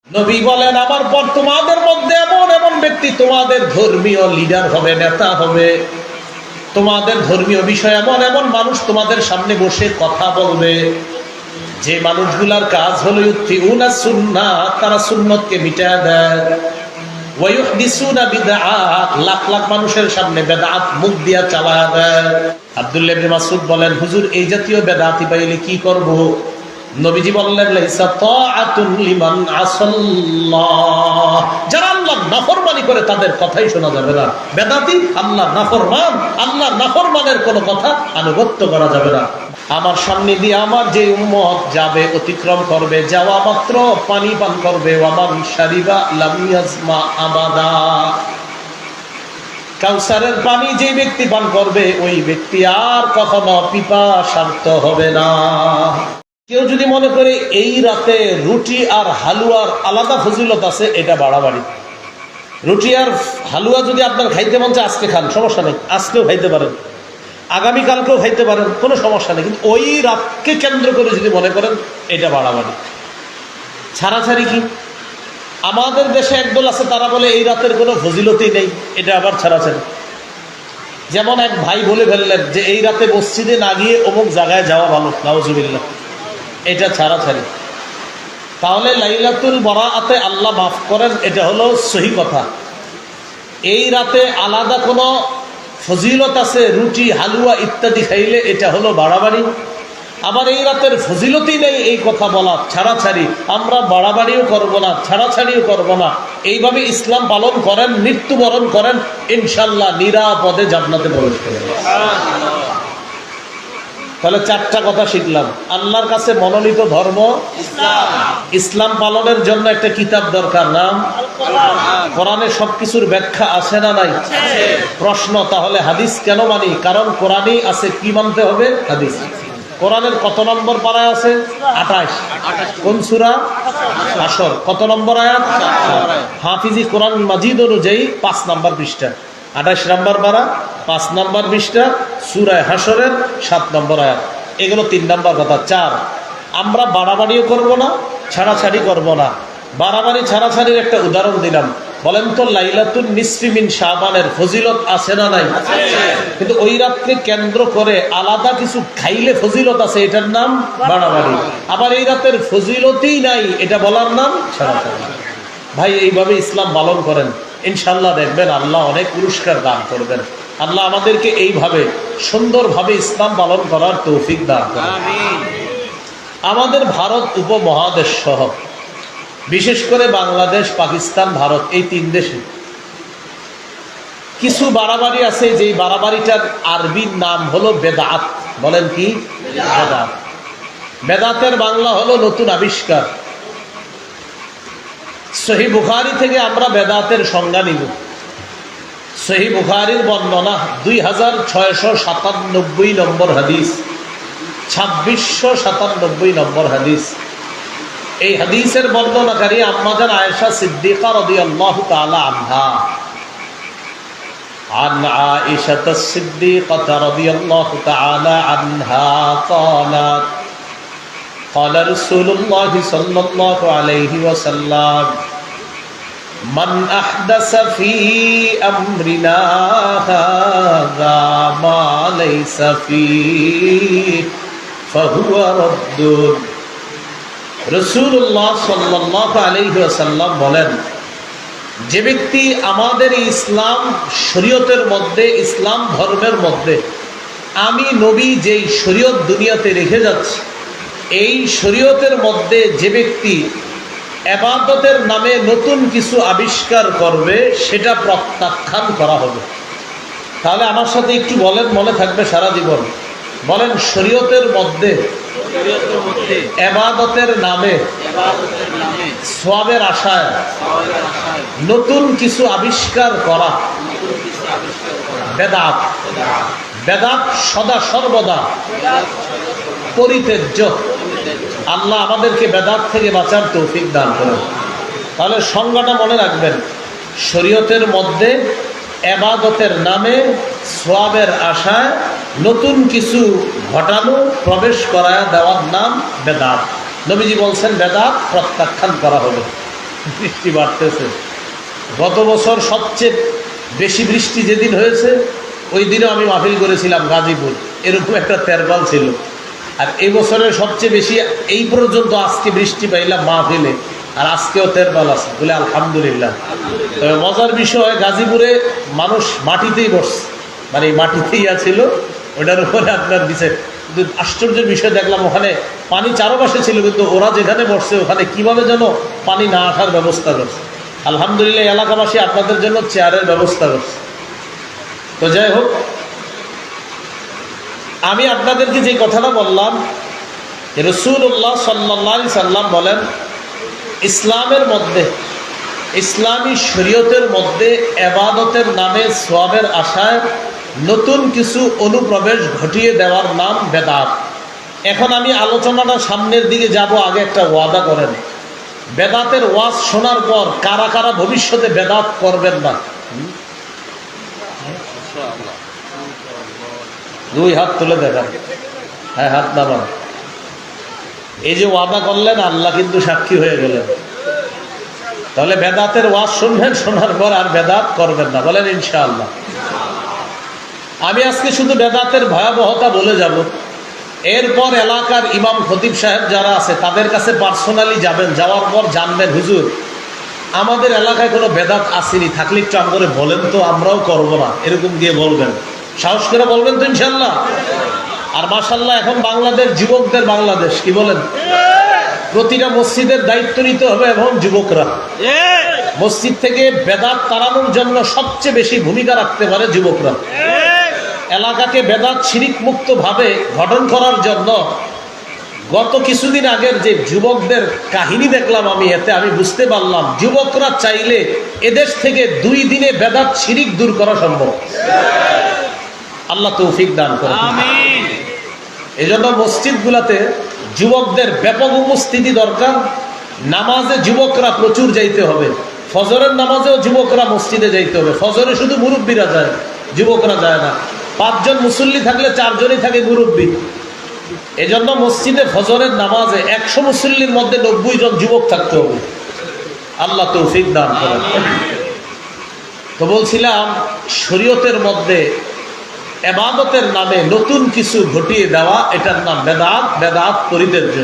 নবী বলেন, আমার পর তোমাদের মধ্যে এমন এমন ব্যক্তি তোমাদের ধর্মীয় লিডার হবে, নেতা হবে। তোমাদের ধর্মীয় বিষয় এমন এমন মানুষ তোমাদের সামনে বসে কথা বলবে, যে মানুষগুলার কাজ হলো ইউতিউনা সুন্নাহ, তারা সুন্নতকে মিটায় দেয়। ওয়া ইউহদিসুনা বিদআত, লাখ লাখ মানুষের সামনে বেদাত মুখ দিয়া চালায় দেয়। আব্দুল্লাহ ইবনে মাসউদ বলেন, হুজুর এই জাতীয় বেদাতি পাইলে কি করব? নবীজি বললেন, লাইসা তাআতুন লিমান আসাল্লাহ, যারা আল্লাহর নাফরমানি করে তাদের কথাই শোনা যাবে না। বেদাতি আল্লাহর নাফরমান, আল্লাহর নাফরমানের কোনো কথা আনুগত্য করা যাবে না। আমার সামনে দিয়ে আমার যে উম্মত যাবে, অতিক্রম করবে, যাওয়া মাত্র পানি পান করবে। ওয়ামান শারিবা লাম ইয়াজমা আবাদা, কাউসারের পানি যে ব্যক্তি পান করবে ওই ব্যক্তি আর কখনো পিপাসার্ত হবে না। কেউ যদি মনে করে এই রাতে রুটি আর হালুয়ার আলাদা ফজিলত আছে, এটা বাড়াবাড়ি। রুটি আর হালুয়া যদি আপনার খাইতে মন চায় আজকে খান, সমস্যা নেই, আজকেও খাইতে পারেন, আগামীকালকেও খাইতে পারেন, কোনো সমস্যা নেই। কিন্তু ওই রাতকে কেন্দ্র করে যদি মনে করেন, এটা বাড়াবাড়ি, ছাড়াছাড়ি। কি আমাদের দেশে একদল আছে, তারা বলে এই রাতের কোনো ফজিলতই নেই, এটা আবার ছাড়াছাড়ি। যেমন এক ভাই বলে ফেললেন যে এই রাতে মসজিদে না গিয়ে অমুক জায়গায় যাওয়া ভালো, নাউজুবিল্লাহ, এটা ছাড়াছাড়ি। তাহলে লাইলাতুল বারাআতে আল্লাহ মাফ করেন, এটা হলো সহি কথা। এই রাতে আলাদা কোনো ফজিলত আছে রুটি হালুয়া ইত্যাদি খাইলে, এটা হলো বাড়াবাড়ি। আবার এই রাতের ফজিলতই নেই এই কথা বলা ছাড়াছাড়ি। আমরা বাড়াবাড়িও করব না, ছাড়াছাড়িও করব না। এইভাবে ইসলাম পালন করেন, মৃত্যুবরণ করেন, ইনশাল্লাহ নিরাপদে জান্নাতে প্রবেশ করেন। তাহলে চারটা কথা শিখলাম। আল্লাহর কাছে মনোনীত ধর্ম ইসলাম। ইসলাম পালনের জন্য একটা কিতাব দরকার, নাম কোরআনে সবকিছুর ব্যাখ্যা আছে না নাই? প্রশ্ন, তাহলে হাদিস কেন মানি? কারণ কোরআনই আছে, কি মানতে হবে? হাদিস। কোরআনের কত নম্বর পারায় আছে? 28। কোন সূরা? হাসর। কত নম্বর আয়াত? হাফিজি কোরআন মাজিদ অনুযায়ী 5 নম্বর পৃষ্ঠা। 28 নম্বর পারা, 5 নম্বর পৃষ্ঠা, সূরা হাসরের 7 নম্বর আয়াত। এগুলো 3 নম্বর কথা। 4, আমরা বাড়াবাড়িও করব না, ছাড়াছাড়ি করব না। বাড়াবাড়ি ছাড়াছাড়ির একটা উদাহরণ দিলাম। বলেন তো, লাইলাতুন নিসফি মিন শাবানের ফজিলত আছে না নাই? কিন্তু ওই রাতকে কেন্দ্র করে আলাদা কিছু খাইলে ফজিলত আছে, এটার নাম বাড়াবাড়ি। আবার এই রাতের ফজিলতই নাই, এটা বলার নাম ছাড়াছাড়ি। ভাই, এইভাবে ইসলাম পালন করেন, ইনশাল্লাহ দেখবেন আল্লাহ অনেক পুরস্কার দান করবেন। আল্লাহ আমাদেরকে এইভাবে সুন্দরভাবে ইসলাম পালন করার তৌফিক দান করেন। আমাদের ভারত উপমহাদেশ সহ বিশেষ করে বাংলাদেশ, পাকিস্তান, ভারত, এই 3 দেশে কিছু বাড়াবাড়ি আছে, যেই বাড়াবাড়িটার আরবির নাম হলো বেদাত। বলেন কি? বেদাত। বেদাতের বাংলা হলো নতুন আবিষ্কার। সহিহ বুখারী থেকে আমরা বেদাতের সংজ্ঞা নিব। সহিহ বুখারীর বর্ণনা 2697 নম্বর হাদিস, 2697 নম্বর হাদিস। এই হাদিসের বর্ণনাকারী আম্মাজান আয়েশা সিদ্দিকা রাদিয়াল্লাহু তাআলা আনহা। عن عائشة الصديقة رضي الله تعالى عنها قالت قال رسول الله صلى الله عليه وسلم من أحدث في أمرنا هذا ما ليس فيه فهو رد। রাসূলুল্লাহ সাল্লাল্লাহু আলাইহি ওয়াসাল্লাম বলেন, যে ব্যক্তি আমাদের ইসলাম শরীয়তের মধ্যে, ইসলাম ধর্মের মধ্যে আমি নবী যেই শরীয়ত দুনিয়াতে রেখে যাচ্ছি, এই শরীয়তের মধ্যে যে ব্যক্তি ইবাদতের নামে নতুন কিছু আবিষ্কার করবে, সেটা প্রত্যাখ্যান করা হবে। তাহলে আমার সাথে একটু বলেন, মনে থাকবে সারা জীবন। বলেন, শরীয়তের মধ্যে ইবাদতের নামে সওয়াবের আশায় নতুন কিছু আবিষ্কার করা বেদাত। বেদাত সদা সর্বদা পরিত্যাজ্য। আল্লাহ আমাদেরকে বেদাত থেকে বাঁচার তৌফিক দান করেন। তাহলে সংজ্ঞাটা মনে রাখবেন, শরীয়তের মধ্যে ইবাদতের নামে সওয়াবের আশায় নতুন কিছু ঘটানো, প্রবেশ করায় দেওয়ার নাম বেদাত। নবীজি বলছেন বেদাত প্রত্যাখ্যান করা হবে। বৃষ্টি বাড়তেছে। গত বছর সবচেয়ে বেশি বৃষ্টি যেদিন হয়েছে ওই দিনও আমি মাহফিল করেছিলাম গাজীপুর, এরকম একটা তেরবাল ছিল। আর এই বছরের সবচেয়ে বেশি এই পর্যন্ত আজকে বৃষ্টি পাইলাম মাহফিলে, আর আজকেও তেরবাল আছে বলে আলহামদুলিল্লাহ। তবে মজার বিষয়, গাজীপুরে মানুষ মাটিতেই বসছে, মানে মাটিতেই আছিল, ওটার উপরে আপনার দিচ্ছে। কিন্তু আশ্চর্যের বিষয় দেখলাম, ওখানে পানি চারপাশে ছিল, কিন্তু ওরা যেখানে বসছে ওখানে কিভাবে যেন পানি না আসার ব্যবস্থা করছে। আলহামদুলিল্লাহ, এলাকাবাসী আপনাদের জন্য চেয়ারের ব্যবস্থা করছে। তো যাই হোক, আমি আপনাদেরকে যে কথাটা বললাম, রাসূলুল্লাহ সাল্লাল্লাহু আলাইহি সাল্লাম বলেন, ইসলামের মধ্যে, ইসলামী শরীয়তের মধ্যে ইবাদতের নামে সওয়াবের আশায় নতুন কিছু অনুপ্রবেশ ঘটিয়ে দেওয়ার নাম বেদাত। এখন আমি আলোচনাটা সামনের দিকে যাব, আগে একটা ওয়াদা করেন। বেদাতের ওয়াজ শোনার পর কারা কারা ভবিষ্যতে বেদাত করবেন না? দুই হাত তুলে দেখান। হ্যাঁ, হাত নামান। এই যে ওয়াদা করলেন, আল্লাহ কিন্তু সাক্ষী হয়ে গেলেন। তাহলে বেদাতের ওয়াজ শুনবেন, শোনার পর আর বেদাত করবেন না, বলেন ইনশাআল্লাহ। আমি আজকে শুধু বেদাতের ভয়াবহতা বলে যাব, এরপর এলাকার ইমাম খতিব সাহেব যারা আছে তাদের কাছে পার্সোনালি যাবেন, যাওয়ার পর জানবেন, হুজুর আমাদের এলাকায় কোনো বেদাত আসেনি, থাকলে একটু করে বলেন তো, আমরাও করব না, এরকম গিয়ে বলবেন, সাহস করে বলবেন তো ইনশাআল্লাহ। আর মাশাআল্লাহ, এখন বাংলাদেশ যুবকদের বাংলাদেশ, কি বলেন? প্রতিটা মসজিদের দায়িত্ব নিতে হবে এবং যুবকরা। মসজিদ থেকে বেদাত তাড়ানোর জন্য সবচেয়ে বেশি ভূমিকা রাখতে পারে যুবকরা। এলাকাকে বেদাত শিরিক মুক্ত ভাবে গঠন করার জন্য গত কিছুদিন আগের যে যুবকদের কাহিনী দেখলাম আমি, এতে আমি বুঝতে পারলাম যুবকরা চাইলে এদেশ থেকে 2 দিনে বেদাত শিরিক দূর করা সম্ভব। আল্লাহ তৌফিক দান করেন, আমিন। এজন্য মসজিদগুলোতে যুবকদের ব্যাপক উপস্থিতি দরকার। নামাজে যুবকরা প্রচুর যাইতে হবে। ফজরের নামাজেও যুবকরা মসজিদে যাইতে হবে। ফজরে শুধু মুরব্বীরা যায়, যুবকরা যায় না। 5 জন মুসল্লি থাকলে 4 জনই থাকে মুরব্বী। এজন্য মসজিদে ফজরের নামাজে 100 মুসল্লির মধ্যে 90 জন যুবক থাকতে হবে। আল্লাহ তৌফিক দান করেন। তো বলছিলাম, শরীয়তের মধ্যে ইবাদতের নামে নতুন কিছু ঘটিয়ে দেওয়া, এটার নাম বেদাত। বেদাত পরিত্যাজ্য।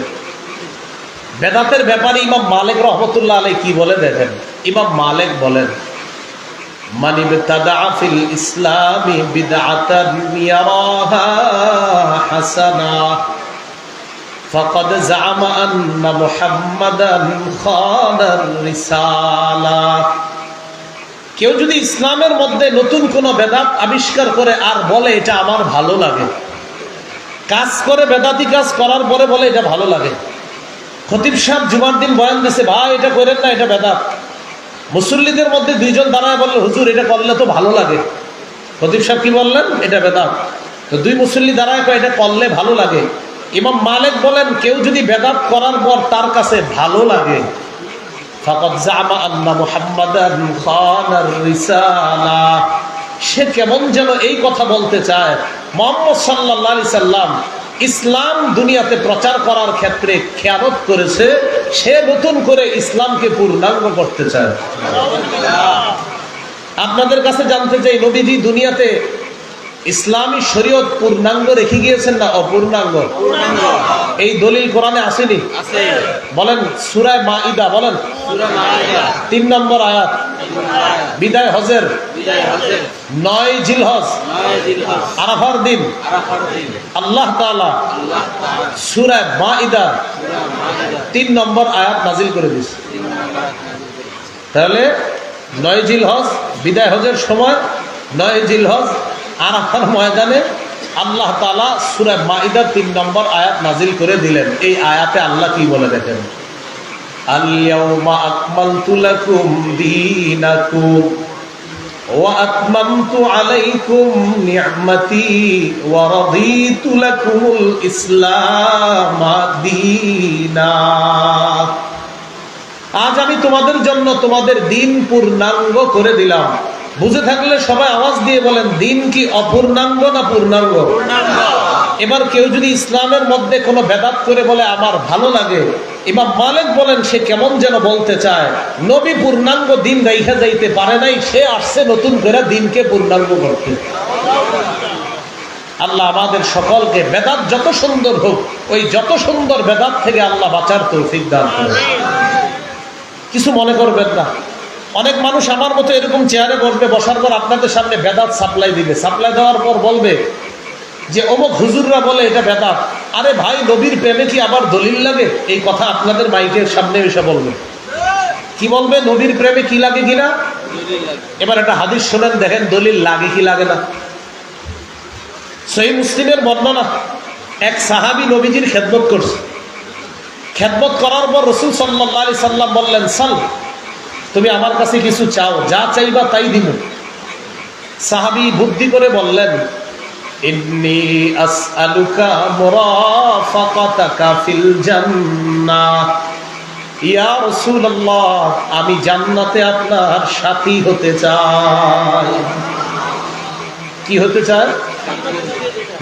বেদাতের ব্যাপারে ইমাম মালিক রহমতুল্লাহ আলাইহি কি বলে দেখেন। ইমাম মালিক বলেন, মান ইবতাদা ফিল ইসলামি বিদআতান ইয়ারাহা হাসানা ফাকাদ জাআমা আন্না মুহাম্মাদান খানার রিসালা। কেউ যদি ইসলামের মধ্যে নতুন কোন বেদাত আবিষ্কার করে আর বলে এটা আমার ভালো লাগে, কাজ করে বেদাতি কাজ করার পরে বলে এটা ভালো লাগে। খতিব সাহেব জুমার দিন বয়ান দিছে, ভাই এটা করেন না, এটা বেদাত। মুসল্লিদের মধ্যে 2 জন দাঁড়ায় বলল, হুজুর এটা করলে তো ভালো লাগে। খতিব সাহেব কি বললেন? এটা বেদাত। তো 2 মুসল্লি দাঁড়ায় কয় এটা করলে ভালো লাগে। ইমাম মালিক বলেন, কেউ যদি বেদাত করার পর তার কাছে ভালো লাগে, ফাকাদ জামা আন্না মুহাম্মাদান খানার রিসালা, সে কেমন যেন এই কথা বলতে চায়, মুহাম্মদ সাল্লাল্লাহু আলাইহি সাল্লাম ইসলাম দুনিয়াতে প্রচার করার ক্ষেত্রে খেয়ানত করেছে, সে নতুন করে ইসলামকে পূর্ণাঙ্গ করতে চায়। আপনাদের কাছে জানতে চাই, নবীজি দুনিয়াতে ইসলামী শরীয়ত পূর্ণাঙ্গ রেখে গিয়েছেন না অপূর্ণাঙ্গ? এই দলিল কোরআনে আসেনি? বলেন সূরা মাইদা, বলেন 3 নম্বর আয়াত। বিদায় হজের 9 জিলহজ আরাফার দিন আল্লাহ তাআলা সূরা মাইদা 3 নম্বর আয়াত নাজিল করে দিয়েছে। তাহলে 9 জিলহজ বিদায় হজের সময়, 9 জিলহজ আরাফার ময়দানে আল্লাহ তাআলা সূরা মাইদার 3 নম্বর আয়াত নাজিল করে দিলেন। এই আয়াতে আল্লাহ কি বলে দেখেন, আল ইয়াউমা আকমালতু লাকুম দীনাকুম ওয়া আতমামতু আলাইকুম নি'মাতি ওয়া রাদিতু লাকুমুল ইসলাম দীনা। আজ আমি তোমাদের জন্য তোমাদের দিন পূর্ণাঙ্গ করে দিলাম। বুঝে থাকলে সবাই আওয়াজ দিয়ে বলেন, দিন কি অপূর্ণাঙ্গ না পূর্ণাঙ্গ? এবার কেউ যদি ইসলামের মধ্যে কোনো বেদাত করে বলে আমার ভালো লাগে, ইমাম মালিক বলেন সে কেমন যেন বলতে চায় নবী পূর্ণাঙ্গ দিন রাইখা যাইতে পারে নাই, সে আসছে নতুন করে দিনকে পূর্ণাঙ্গ করতে। আল্লাহ আমাদের সকলকে বেদাত যত সুন্দর হোক, ওই যত সুন্দর বেদাত থেকে আল্লাহ বাঁচার তৌফিক দান করেন। কিছু মনে করবেন না, অনেক মানুষ আমার মতো এরকম চেয়ারে বসবে, বসার পর আপনাদের সামনে বেদাত সাপ্লাই দিবে, সাপ্লাই দেওয়ার পর বলবে যে অমুক হুজুররা বলে এটা বেদাত। আরে ভাই, নবীর প্রেমে কি আবার দলিল লাগে? এই কথা আপনাদের মাইকের সামনে এসে বলবে। কি বলবে? নবীর প্রেমে কি লাগে কিনা। এবার একটা হাদিস শোনেন, দেখেন দলিল লাগে কি লাগে না। সহিহ মুসলিমের বর্ণনা, এক সাহাবী নবীজির খেদমত করছে। খেদমত করার পর রাসূল সাল্লাল্লাহু আলাইহি সাল্লাম বললেন, সাল, তুমি আমার কাছে কিছু চাও, যা চাইবা তাই দিব। সাহাবী বুদ্ধি করে বললেন, ইন্নী আসআলুকা মুরাফাকাতাকা ফিল জান্নাহ। ইয়া রাসূলুল্লাহ, আমি জান্নাতে আপনার সাথী হতে চাই। কি হতে চায়?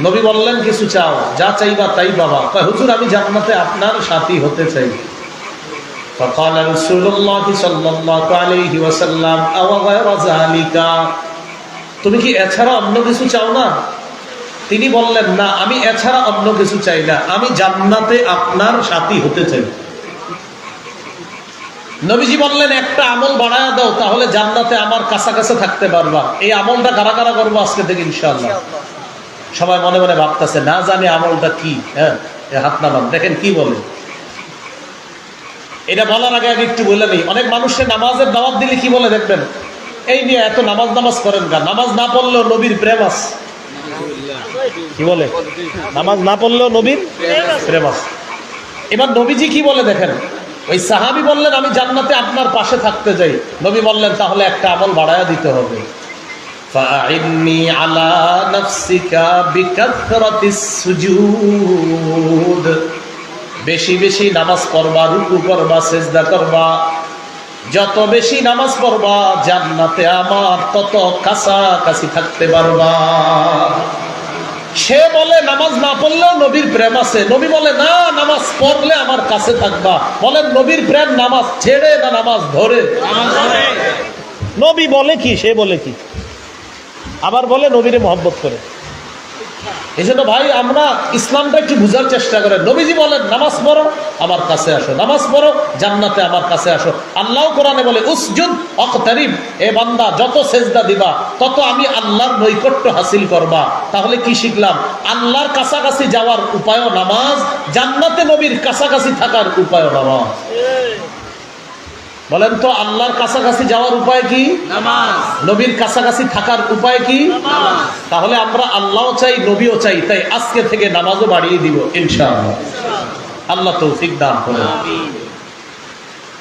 নবী বললেন কিছু চাও, যা চাইবা তাই বাবা। হুজুর, আমি জান্নাতে আপনার সাথী হতে চাই। فقال رسول الله صلى الله عليه وسلم أو غير ذلك, তুমি কি এছাড়া অন্য কিছু চাও না? তিনি বললেন, না, আমি এছাড়া অন্য কিছু চাই না, আমি জান্নাতে আপনার সাথী হতে চাই। নবীজি বললেন, একটা আমল বাড়ায়া দাও, তাহলে জান্নাতে আমার কাছাকাছি থাকতে পারবা। এই আমলটা কারা কারা করবো আজকে থেকে ইনশাআল্লাহ? সবাই মনে মনে ভাবতেছে, না জানি আমলটা কি। হ্যাঁ, হাত নামান, দেখেন কি বলে। এটা বলার আগে আগে একটু বলে নেই, অনেক মানুষের নামাজের দাওয়াত দিলে কি বলে দেখবেন, এই নিয়ে এত নামাজ করেন গা, নামাজ না পড়লেও নবীর প্রেম আছে। কি বলে? নামাজ না পড়লেও নবীর প্রেম আছে। এবার নবীজি কি বলে দেখেন, ওই সাহাবী বললেন, আমি জান্নাতে আপনার পাশে থাকতে চাই। নবী বললেন, তাহলে একটা আমল বাড়ায়া দিতে হবে। ফাইন্নী আলা নাফসিকা বিকাথরাতিস সুজুদ, বেশি বেশি নামাজ পড়বা, রুকু করবা, সেজদা করবা। যত বেশি নামাজ পড়বা, জান্নাতে আমার তত কাছাকাছি থাকতে পারবা। সে বলে নামাজ না পড়লেও নবীর প্রেম আছে। নবী বলে, না, নামাজ পড়লে আমার কাছে থাকবা। বলেন, নবীর প্রেম নামাজ ছেড়ে না নামাজ ধরে? নবী বলে কি, সে বলে কি, আবার বলে নবীরে মহব্বত করে। এই জন্য ভাই, আমরা ইসলামটা একটু বুঝার চেষ্টা করেন। নবীজি বলেন, নামাজ পড়ো, আমার কাছে আসো, নামাজ পড়ো, জান্নাতে আমার কাছে আসো। আল্লাহ কোরআনে বলে, উসজুদ ওয়াকতারিব, এ বান্দা যত সেজদা দিবা তত আমি আল্লাহর নৈকট্য হাসিল করবা। তাহলে কি শিখলাম? আল্লাহর কাছাকাছি যাওয়ার উপায়ও নামাজ, জান্নাতে নবীর কাছাকাছি থাকার উপায়ও নামাজ। বলেন তো, আল্লাহর কাছাকাছি যাওয়ার উপায় কি? নামাজ। নবীর কাছাকাছি থাকার উপায় কি? নামাজ। তাহলে আমরা আল্লাহও চাই, নবীও চাই, তাই আজকে থেকে নামাজও বাড়িয়ে দিব ইনশাআল্লাহ। আল্লাহ তৌফিক দান করেন।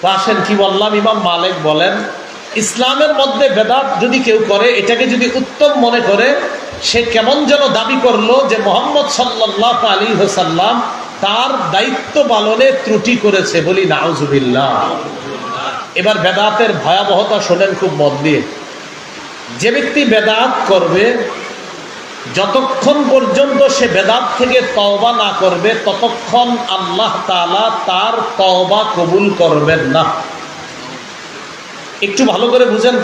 তো আসেন, কি বললাম, ইমাম মালিক বলেন, ইসলামের মধ্যে বেদাত যদি কেউ করে, এটাকে যদি উত্তম মনে করে, সে কেমন যেন দাবি করলো যে মুহাম্মদ সাল্লাল্লাহু আলাইহি ওয়াসাল্লাম তার দায়িত্ব পালনে ত্রুটি করেছে। বলি নাউজুবিল্লাহ। এবার বেদাতের ভয়াবহতা শোনেন খুব মন দিয়ে। যে ব্যক্তি বেদাত করবে, যতক্ষণ পর্যন্ত সে বেদাত থেকে তওবা না করবে, ততক্ষণ আল্লাহ তাআলা তার তওবা কবুল করবেন না। একটু ভালো করে বুঝেন।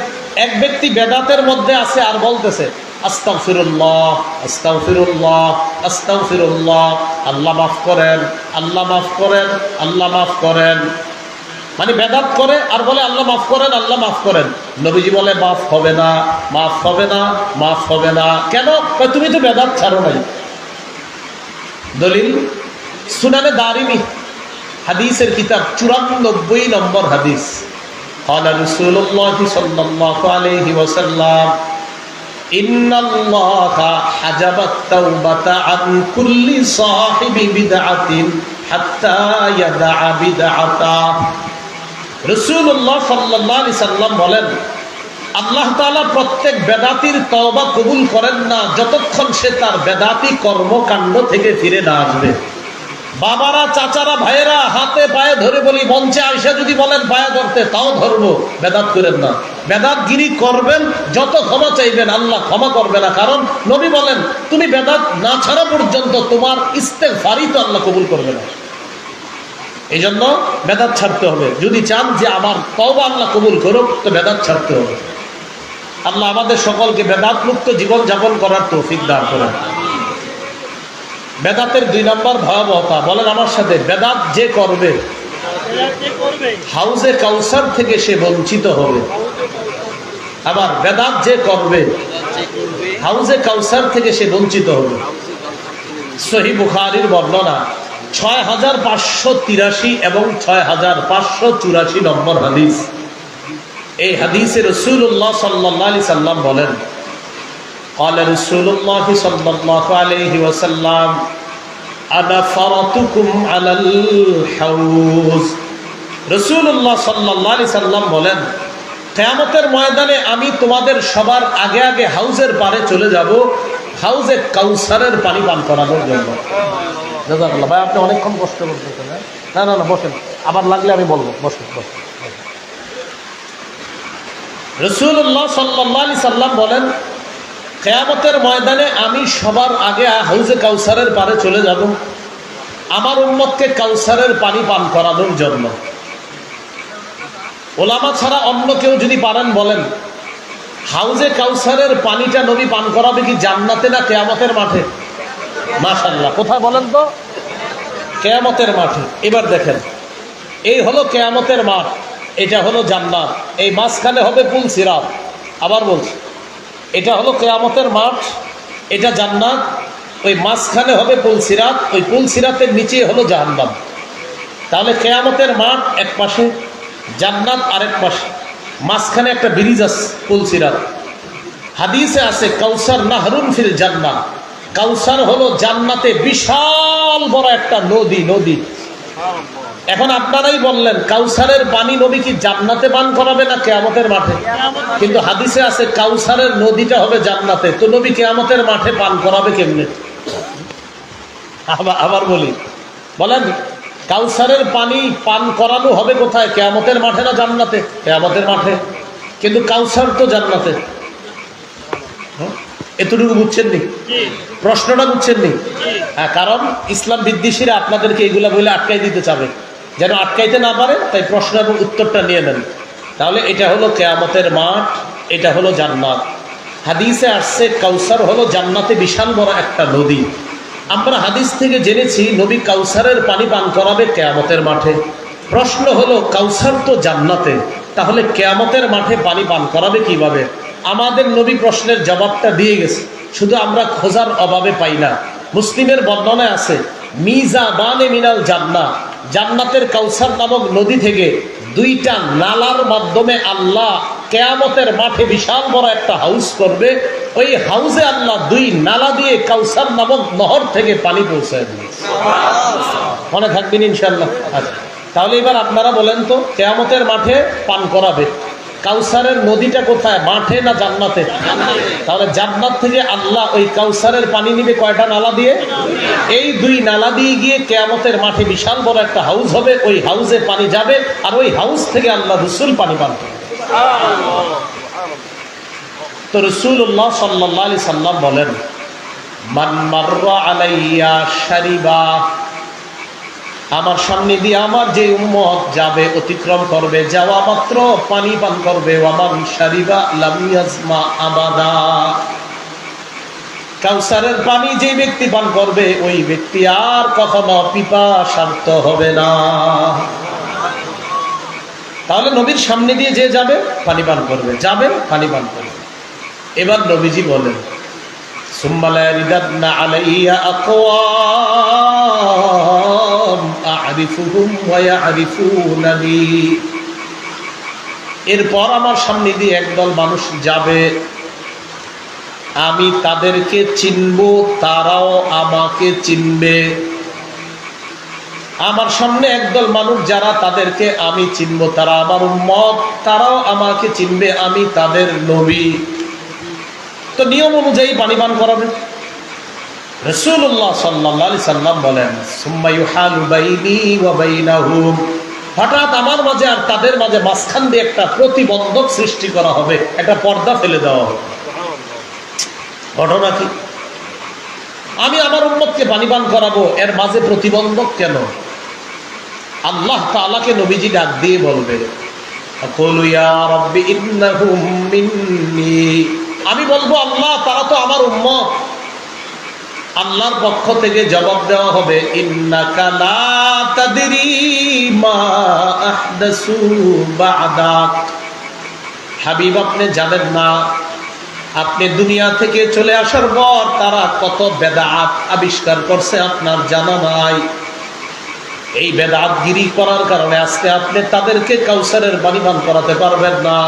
এক ব্যক্তি বেদাতের মধ্যে আছে আর বলতেছে, আস্তাগফিরুল্লাহ, আস্তাগফিরুল্লাহ, আস্তাগফিরুল্লাহ, আল্লাহ মাফ করেন, আল্লাহ মাফ করেন, আল্লাহ মাফ করেন। মানে বেদাত করে আর বলে আল্লাহ মাফ করেন, আল্লাহ মাফ করেন। নবীজি বলে, মাফ হবে না, মাফ হবে না, মাফ হবে না। কেন? তুমি তো বেদাত ছাড়ো নাই। দলিল সুনানে দারিমি, হাদিসের কিতাব, 94 নম্বর হাদিস। قال رسول الله صلى الله عليه وسلم إن الله حجب التوبة عن كل صاحب بدعة حتى يدع بدعته। রাসূলুল্লাহ সাল্লাল্লাহু আলাইহি সাল্লাম বলেন, আল্লাহ তাআলা প্রত্যেক বেদাতীর তওবা কবুল করেন না যতক্ষণ সে তার বেদাতি কর্মকাণ্ড থেকে ফিরে না আসবে। বাবারা, চাচারা, ভাইয়েরা, হাতে পায়ে ধরে বলি, মঞ্চে আইসা যদি বলেন পায়ে ধরতে, তাও ধরবো, বেদাত করেন না। বেদাতগিরি করবেন, যত ক্ষমা চাইবেন আল্লাহ ক্ষমা করবে না। কারণ নবী বলেন, তুমি বেদাত না ছাড়া পর্যন্ত তোমার ইস্তেগফারই তো আল্লাহ কবুল করবে না। এই জন্য বেদাত ছাড়তে হবে। যদি চান যে আমার তওবা আল্লাহ কবুল করুক, তো বেদাত ছাড়তে হবে। আল্লাহ আমাদের সকলকে বেদাত মুক্ত জীবন যাপন করার তৌফিক দান করেন। বেদাতের 2 নম্বর ভয়াবহতা, বলেন আমার সাথে, বেদাত যে করবে হাউজে কাউসার থেকে সে বঞ্চিত হবে। আবার বেদাত যে করবে হাউজে কাউসার থেকে সে বঞ্চিত হবে। সহিহ বুখারীর বর্ণনা 6583 এবং 6584 নম্বর হাদিস। এই হাদিসে রাসূলুল্লাহ সাল্লাল্লাহু আলাইহি সাল্লাম বলেন, قال رسول الله صلى الله عليه وسلم انا فرطكم على الحوض। রাসূলুল্লাহ সাল্লাল্লাহু আলাইহি সাল্লাম বলেন, কিয়ামতের ময়দানে আমি তোমাদের সবার আগে আগে হাউজের পারে চলে যাব, হাউজে কাউসারের পানি পান করানোর জন্য। জাযাকাল্লাহ ভাই, আপনি অনেকক্ষণ কষ্ট করতেছেন। না না না, বসেন, আবার লাগলে আমি বলবো। বসেন বসেন। রাসূলুল্লাহ সাল্লাল্লাহু আলাইহি সাল্লাম বলেন, কিয়ামতের ময়দানে আমি সবার আগে হাউজে কাউসারের পারে চলে যাব আমার উম্মতকে কাউসারের পানি পান করানোর জন্য। ওলামা ছাড়া অন্য কেউ যদি পারেন বলেন, হাউজে কাউসারের পানিটা নবী পান করাবে কি জান্নাতে না কিয়ামতের মাঠে? মাশাআল্লাহ, কোথায় বলেন তো? কিয়ামতের মাঠে। এবার দেখেন, এই হলো কিয়ামতের মাঠ, এটা হলো জান্নাত, এই মাঝখানে হবে পুল সিরাত। আবার বলছি, এটা হলো কিয়ামতের মাঠ, এটা জান্নাত, ওই মাঝখানে হবে পুল সিরাত, ওই পুল সিরাতের নিচে হলো জাহান্নাম। তাহলে কিয়ামতের মাঠ এক পাশে, জান্নাত আরেক পাশে, মাঝখানে একটা ব্রিজ আছে, পুল সিরাত। হাদিসে আছে কাউসার নাহরুন ফিল জান্নাহ, কাউসার হলো জান্নাতে বিশাল বড় একটা নদী। এখন আপনারাই বললেন, কাউসারের পানি নবী কি জান্নাতে পান করাবে না কিয়ামতের মাঠে? কিন্তু হাদিসে আছে কাউসারের নদীটা হবে জান্নাতে, তো নবী কিয়ামতের মাঠে পান করাবে কেমনে? আবার বলি, বলেন, কাউসারের পানি পান করানো হবে কোথায়? কিয়ামতের মাঠে না জান্নাতে? কিয়ামতের মাঠে। কিন্তু কাউসার তো জান্নাতে। এতটুকু বুঝছেন নি? প্রশ্নটা বুঝছেন নি? হ্যাঁ, কারণ ইসলাম বিদ্বেষীরা আপনাদেরকে এগুলা বলে আটকাই দিতে চাবে, যেন আটকাইতে না পারে, তাই প্রশ্ন এবং উত্তরটা নিয়ে নেন। তাহলে এটা হলো কিয়ামতের মাঠ, এটা হলো জান্নাত। হাদিসে আসছে কাউসার হলো জান্নাতে বিশাল বড় একটা নদী। আমরা হাদিস থেকে জেনেছি নবী কাউসারের পানি পান করাবে কিয়ামতের মাঠে। প্রশ্ন হলো, কাউসার তো জান্নাতে, তাহলে কিয়ামতের মাঠে পানি পান করাবে কিভাবে? আমাদের নবী প্রশ্নের জবাবটা দিয়ে গেছে, শুধু আমরা খোঁজার অভাবে পাই না। মুসলিমের বর্ণনায় আছে, মিজাবানে মিনাল জান্নাহ, জান্নাতের কাউসার নামক নদী থেকে 2টা নালার মাধ্যমে আল্লাহ কিয়ামতের মাঠে বিশাল বড় একটা হাউস করবে। ওই হাউসে আল্লাহ 2 নালা দিয়ে কাউসার নামক নহর থেকে পানি পৌঁছায় দিবে। মনে থাকবেন ইনশাআল্লাহ। আচ্ছা, তাহলে এবার আপনারা বলেন তো, কিয়ামতের মাঠে পান করাবে, কাউসারের নদীটা কোথায়, মাঠে না জান্নাতে? তাহলে জান্নাত থেকে আল্লাহ ওই কাউসারের পানি নিবে কয়টা নালা দিয়ে? এই 2 নালা দিয়ে গিয়ে কিয়ামতের মাঠে বিশাল বড় একটা হাউস হবে, ওই হাউসে পানি যাবে, আর ওই হাউস থেকে আল্লাহ রাসূল পানি পান করবে। তো রাসূলুল্লাহ সাল্লাল্লাহু আলাইহি সাল্লাম বলেন, মান মাররা আলাইয়া শারিবা, আমার সামনে দিয়ে আমার যে উম্মত যাবে, অতিক্রম করবে, যাওয়া মাত্র পানি পান করবে, ওয়ামান শারিবা লাম ইয়াজমা আবাদা, কাউসারের পানি যে ব্যক্তি পান করবে, ওই ব্যক্তি আর কখনো পিপাসার্ত হবে না। তাহলে নবীর সামনে দিয়ে যে যাবে পানি পান করবে, যাবে পানি পান করবে। এবার নবীজি বলেন, সুম্মা লা ইয়ারিদান্না আলাইয়া আকওয়াম আ'রিফুহুম ওয়া ইয়া'রিফুনানি, এরপর আমার সামনে দিয়ে একদল মানুষ যাবে, আমি তাদেরকে চিনব, তারাও আমাকে চিনবে। আমার সামনে একদল মানুষ যারা, তাদেরকে আমি চিনব, তারা আমার উম্মত, তারাও আমাকে চিনবে, আমি তাদের নবী। তো নিয়ম অনুযায়ী পানি পান করাবে। রাসূলুল্লাহ সাল্লাল্লাহু আলাইহি সাল্লাম বলেন, সুম্মা ইউহালু বাইনি ওয়া বাইনাহুম, হঠাৎ আমার মাঝে আর তাদের মাঝে মাঝখান দিয়ে একটা প্রতিবন্ধক সৃষ্টি করা হবে, একটা পর্দা ফেলে দেওয়া হবে। ঘটনা কি? আমি আমার উম্মতকে পানি পান করাবো, এর মাঝে প্রতিবন্ধক কেন? আল্লাহ তাআলাকে নবীজি ডাক দিয়ে বলবে, আমি বলবো আল্লাহ তারা তো আমার উম্মত। আল্লাহর পক্ষ থেকে জবাব দেওয়া হবে, ইন্নাকা লা তাদরি মা আহদাসু বা'দাক। হাবিব, আপনি জানেন না, আপনি দুনিয়া থেকে চলে আসার পর তারা কত বেদাত আবিষ্কার করছে, আপনার জানা নাই। এই বেদাতগিরি করার কারণে আজকে আপনি তাদেরকে কাউসারের পানি পান করাতে পারবেন না।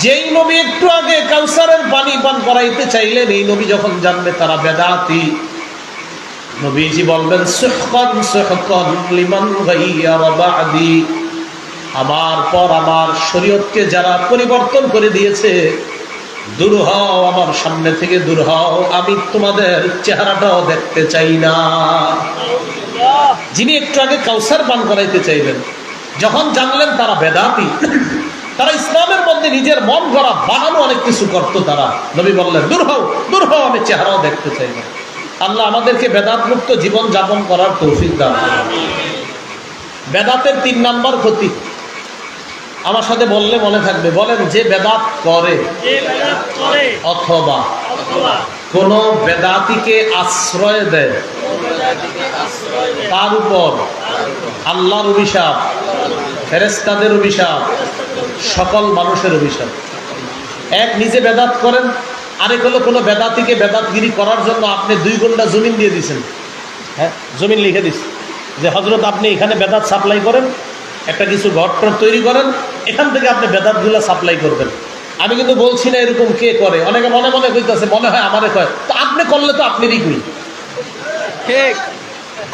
যেই নবী একটু আগে কাউসারের পানি পান করাইতে চাইলেন, এই নবী যখন জানবে তারা বেদাতি, নবীজি বলবেন, সুহকান সুহকান লিমান গায়্যারা বা'দি। আমার পর আমার শরীয়তকে যারা পরিবর্তন করে দিয়েছে, দূর হও, আমার সামনে থেকে দূর হও, আমি তোমাদের চেহারাটাও দেখতে চাই না। যিনি একটু আগে কাউসার পান করাইতে চাইলেন, যখন জানলেন তারা বেদাতি, তারা ইসলামের মধ্যে নিজের মন গড়া বানানো অনেক কিছু করতো, তারা নবী বললেন, দূর হও, দূর হও, আমি চেহারাও দেখতে চাই না। আল্লাহ আমাদেরকে বেদাত মুক্ত জীবন যাপন করার তৌফিক দান করুন। বেদাতের 3 নাম্বার ক্ষতি, আমার সাথে বললে মনে থাকবে, বলেন, যে বেদাত করে অথবা কোন বেদাতিকে আশ্রয় দেয়, তার উপর আল্লাহর অভিশাপ, ফেরেশতাদের অভিশাপ, সকল মানুষের অভিশাপ। এক, নিজে বেদাত করেন, আরেক হলো কোনো বেদাতিকে বেদাতগিরি করার জন্য আপনি 2 গুণা জমিন দিয়ে দিচ্ছেন। হ্যাঁ, জমিন লিখে দিচ্ছেন যে হযরত আপনি এখানে বেদাত সাপ্লাই করেন, একটা কিছু ঘর তৈরি করেন, এখান থেকে আপনি বেদাতগুলো সাপ্লাই করবেন। আমি কিন্তু বলছি না এরকম কে করে, অনেকে মনে মনে কইতেছে, মনে হয় আমারে কয়, তো আপনি করলে তো আপনারই কই। ঠিক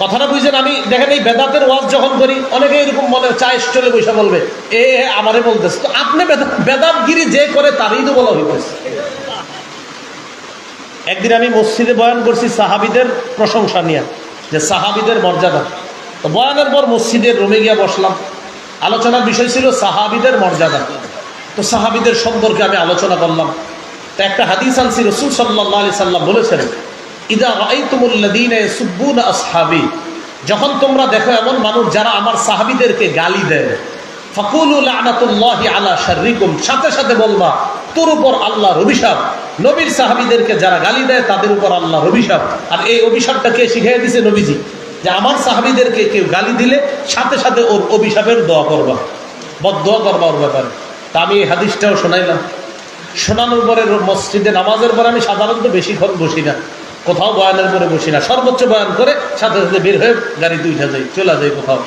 কথাটা বুঝছেন? আমি দেখেন, এই বেদাতের ওয়াজ যখন করি, অনেকে এরকম মনে চা স্টলে বসে বলবে, এ আমারে বলতেছে, তো আপনি বেদাতগিরি যে করে তারই তো বলা হইতেছে। একদিন আমি মসজিদে বয়ান করছি সাহাবীদের প্রশংসা নিয়ে, যে সাহাবীদের মর্যাদা। তো বয়ানের পর মসজিদের রুমে গিয়ে বসলাম, আলোচনার বিষয় ছিল সাহাবীদের মর্যাদা। তো সাহাবীদের সম্পর্কে আমি আলোচনা করলাম। তো একটা হাদিস আনছি, রাসূল সাল্লাল্লাহু আলাইহি সাল্লাম বলেছেন, ইদা রাআইতুমুল্লাযীনা ইয়াসুব্বুনা আসহাবী, যখন তোমরা দেখো এমন মানুষ যারা আমার সাহাবীদেরকে গালি দেয়, ফাকুলু লা'নাতুল্লাহি আলা শাররিকুম, সাথে সাথে বলবা তোর উপর আল্লাহর অভিশাপ। নবীর সাহাবীদেরকে যারা গালি দেয় তাদের উপর আল্লাহর অভিশাপ। আর এই অভিশাপটা কে শিখিয়ে দিয়েছে? নবীজি। যে আমার সাহাবীদেরকে কেউ গালি দিলে সাথে সাথে ওর অভিশাপের দোয়া করবা, বদদোয়া করবা ওর ব্যাপারে। তা আমি এই হাদিসটাও শোনাইলাম। শোনানোর পরে মসজিদে নামাজের পরে আমি সাধারণত বেশিক্ষণ বসি না, কোথাও বয়ানের পরে বসি না, সর্বোচ্চ বয়ান করে সাথে সাথে বের হয়ে গাড়িতে উঠে যাই, চলে যাই কোথাও।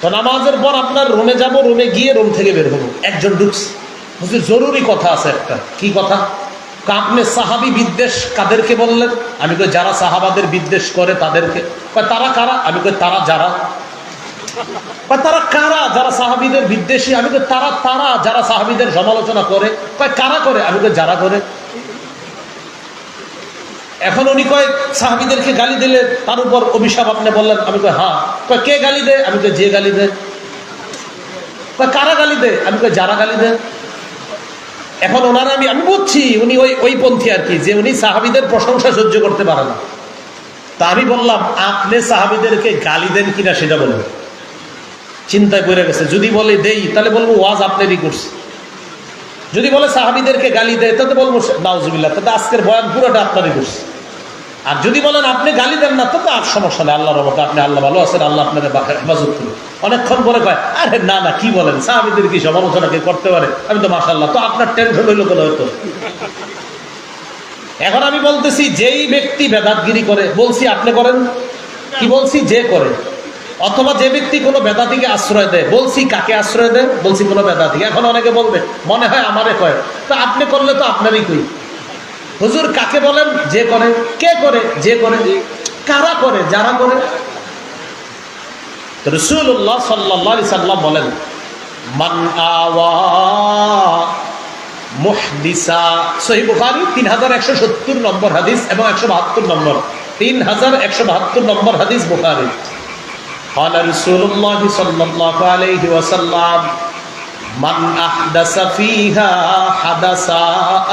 তো নামাজের পর আপনার রুমে যাব, রুমে গিয়ে রুম থেকে বের হবো, একজন ঢুকছে, বুঝলি জরুরি কথা আছে একটা। কি কথা? আপনি সাহাবী বিদ্বেষ কাদেরকে বললেন? আমি কই যারা সাহাবাদের বিদ্বেষ করে তাদেরকে। তারা কারা? আমি কই তারা যারা। তারা কারা? যারা সাহাবীদের বিদ্বেষী। আমি কই তারা যারা সাহাবীদের সমালোচনা করে। কারা করে? আমি কই যারা করে। এখন উনি কয় সাহাবীদেরকে গালি দিলে তার উপর অভিশাপ আপনি বললেন। আমি কই হ্যাঁ। কে গালি দেয়? আমি কই যে গালি দেয়। কারা গালি দেয়? আমি কই যারা গালি দেয়। এখন ওনারা আমি বুঝছি উনি ওই পন্থী আর কি, যে উনি সাহাবীদের প্রশংসা সহ্য করতে পারে না। তা আমি বললাম, আপনি সাহাবীদেরকে গালি দেন কিনা সেটা বলবেন। চিন্তায় পড়ে গেছে। যদি বলে দেই তাহলে বলবো ওয়াজ আপনারই করছে। যদি বলে সাহাবীদেরকে গালি দেয় তাতে বলবো নাউজুবিল্লাহ, তাতে আজকের বয়ান পুরোটা আপনারই করছে। আর যদি বলেন আপনি গালি দেন না, তো আর সমস্যা নেই, আল্লাহর রহমতে আপনি আল্লাহ ভালো আছেন, আল্লাহ আপনাদের হেফাজত করুন। অনেকক্ষণ পরে কয়, আরে না না, কি বলেন, সাহাবীদের কি সমালোচনা কে করতে পারে? আমি তো মাশাআল্লাহ। তো আপনার টেনশন হইল কেন? হয়তো এখন আমি বলতেছি, যেই ব্যক্তি বেদাতগিরি করে, বলছি আপনি করেন কি? বলছি যে করে। অথবা যে ব্যক্তি কোনো বেদাতিকে আশ্রয় দেয়, বলছি কাকে আশ্রয় দেয়? বলছি কোনো বেদাতিকে। এখন অনেকে বলবে মনে হয় আমারে কয়, তো আপনি করলে তো আপনারই কই। হুজুর কাকে বলেন? যে করে। কে করে? যে করে। কারা করে? যারা করে। রাসূলুল্লাহ সাল্লাল্লাহু আলাইহি সাল্লাম বলেন, মান আওয়া মুহদিসা, সহিহ বুখারী 3170 নম্বর হাদিস এবং 172 নম্বর, 3172 নম্বর হাদিস বুখারী। قال رسول الله صلى الله عليه وسلم من أحدث فيها حدثا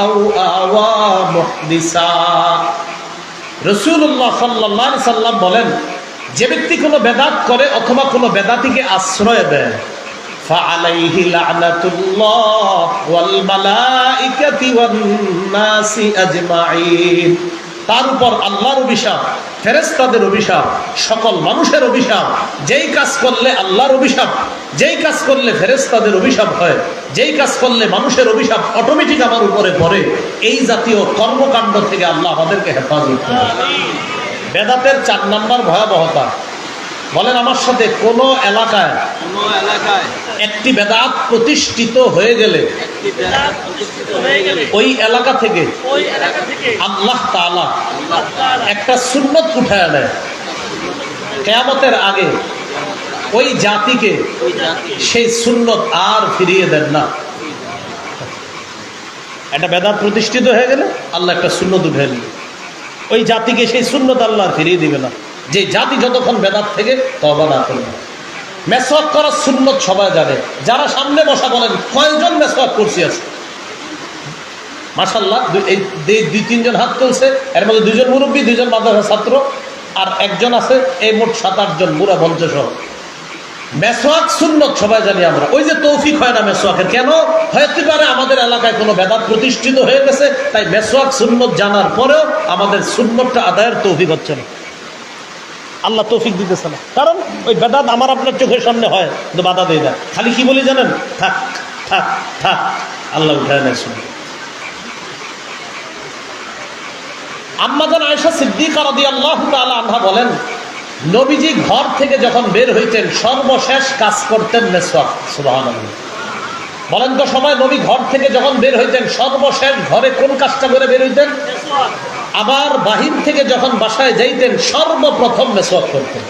أو آوى محدثا রাসূলুল্লাহ সাল্লাল্লাহু আলাইহি সাল্লাম বলেন, যে ব্যক্তি কোনো বেদাত করে অথবা কোনো বেদাতিকে আশ্রয় দেয়, ফাআলাইহি লা'নাতুল্লাহ ওয়াল মালাইকাতি ওয়ান নাসি আজমাইন, তার উপর আল্লাহর অভিশাপ, ফেরেশতাদের অভিশাপ, সকল মানুষের অভিশাপ। যেই কাজ করলে আল্লাহর অভিশাপ, যেই কাজ করলে ফেরেশতাদের অভিশাপ হয়, যেই কাজ করলে মানুষের অভিশাপ অটোমেটিক আমার উপরে পড়ে, এই জাতীয় কর্মকাণ্ড থেকে আল্লাহ আমাদেরকে হেফাজত করুন। বেদাতের ৪ নম্বর ভয়াবহতা, বলেন আমার সাথে, কোন এলাকায় একটি বেদাত প্রতিষ্ঠিত হয়ে গেলে ওই এলাকা থেকে আল্লাহ তাআলা একটা সুন্নত উঠায় নেয়। কিয়ামতের আগে ওই জাতিকে সেই সুন্নত আর ফিরিয়ে দেন না। একটা বেদাত প্রতিষ্ঠিত হয়ে গেলে আল্লাহ একটা সুন্নত উঠায় নেবে, ওই জাতিকে সেই সুন্নত আল্লাহ ফিরিয়ে দিবে না, যে জাতি যতক্ষণ বেদাত থেকে তওবা না করবে। মেসওয়াক করার সুন্নত সবাই জানে, যারা সামনে বসা বলেন কয়জন মেসওয়াক করছি আছে? মাশাআল্লাহ, এই 2-3 জন হাত তুলছে, এর মধ্যে 2 জন মুরব্বী, 2 জন মাদ্রাসা ছাত্র, আর একজন আছে, এই মোট 7-8 জন মুরা মঞ্চ সহ। মেসওয়াক সুন্নত সবাই জানি আমরা, ওই যে তৌফিক হয় না মেসওয়াকের। কেন হতে পারে? আমাদের এলাকায় কোনো বেদাত প্রতিষ্ঠিত হয়ে গেছে, তাই মেসওয়াক সুন্নত জানার পরেও আমাদের সুন্নতটা আদায়ের তৌফিক হচ্ছে না, আল্লাহ তৌফিক দিতেছে না। কারণ ওই বেদাত আমার আপনার চোখের সামনে হয়, কিন্তু বাধা দিয়ে দেয়। খালি কি বলি জানেন? থাক থাক থাক, আল্লাহ উঠায় নেয় শুনে। আম্মা জান আয়েশা সিদ্দিকা রাদিয়াল্লাহু তাআলা আনহা বলেন, নবীজি ঘর থেকে যখন বের হইতেন সর্বশেষ কাজ করতেন মেসওয়াক। সুবহানাল্লাহ, বলেন তো সবাই, নবী ঘর থেকে যখন বের হইতেন সর্বশেষ ঘরে কোন কাজটা করে বের হইতেন? আবার বাহির থেকে যখন বাসায় যাইতেন সর্বপ্রথম মেসওয়াক করতেন।